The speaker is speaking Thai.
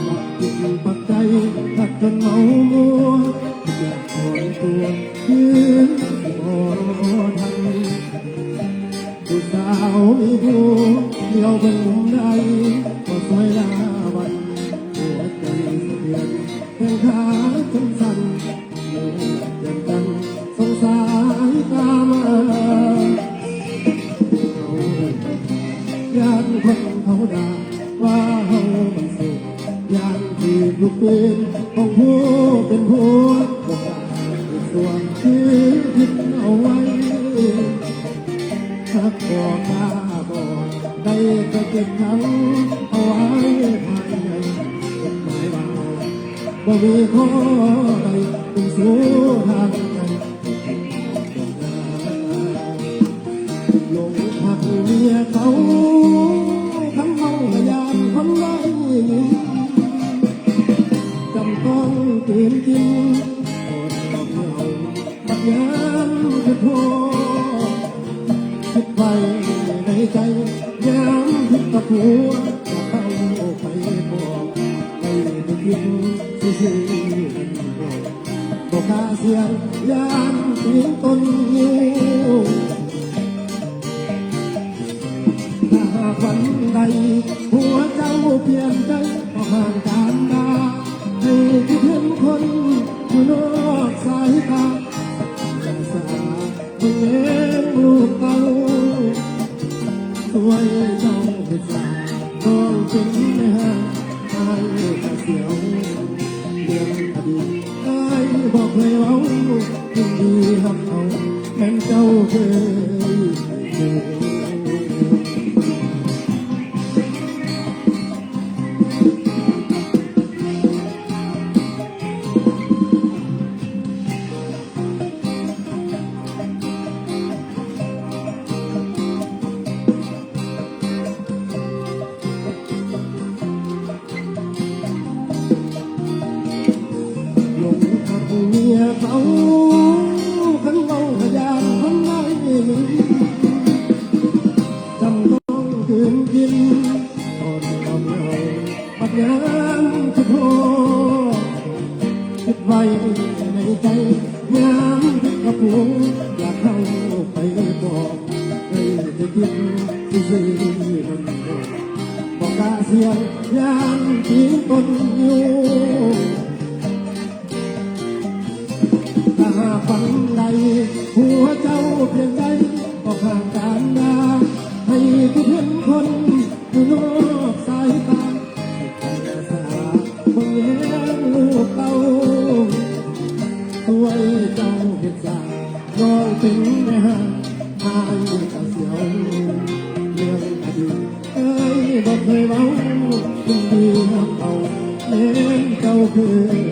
ปักจิตปักใจถ้าจนเมามัวอยากถอนตัวยืนมองทันผู้สาวมีผัวเดียวเป็นมุมใดก็สวยลาวันหัวใจเปลี่ยนแข้งขาจนสั่นเมื่อเดินกันสงสารตามยานคนเขาด่าว่าเฮามันสุขยานที่ลูกเป็นของผู้เป็นผัวบอกว่าส่วนที่คิดเอาไว้ถ้าบอกกล้าบอกได้ก็เก็บทั้งเอาไว้ภายในกฎหมายว่าบ่มีข้อใดเป็นสู้ทางใจหลงหักเมียเขาทั้งเมาและยามคนไว้จำต้องตื่นกินอดต้องเหงาบัดยามคือโทษคิดไปในใจยามคิดกับผัวจะเข้าไปบอกให้ไปคิดซื่อๆบอกกล้าเสียงยามเสียงต้นนิ้ววันใดหัวเจ้าเปลี่ยนใจก็ห่างกันมาให้คิดเห็นคนอยู่นอกสายตาสาเลี้ยงลูกเต้าสวยเจ้าเป็นสาวต้องเป็นแม่อายก็เสียวเรื่องอดีตอายบอกเลยว่ายินดีรับเขาแม้เจ้าเคยเมียเขาขันเมาขยานคนไหนจำต้องคืนกินตอนเราเมาปัญญาจะโทษคิดไว้ในใจยามกับผัวอยากเข้าไปบอกให้ได้คิดซื่อๆบอกกล้าเสียงยามทิ้งต้นอยู่ฝันใดหัวเจ้าเปลี่ยนใจก็ห่างกันนาให้ทุกเห็นคนอยู่นอกสายตาให้ภาษาคงเลี้ยงลูกเต้าตัวเจ้าเห็นใจลองเป็นแม่ห้างอายเจ้าเสียวเรื่องอดีตเอ้ยบอกเคยเว้ายินดีรับเอาเล่นเจ้าเคย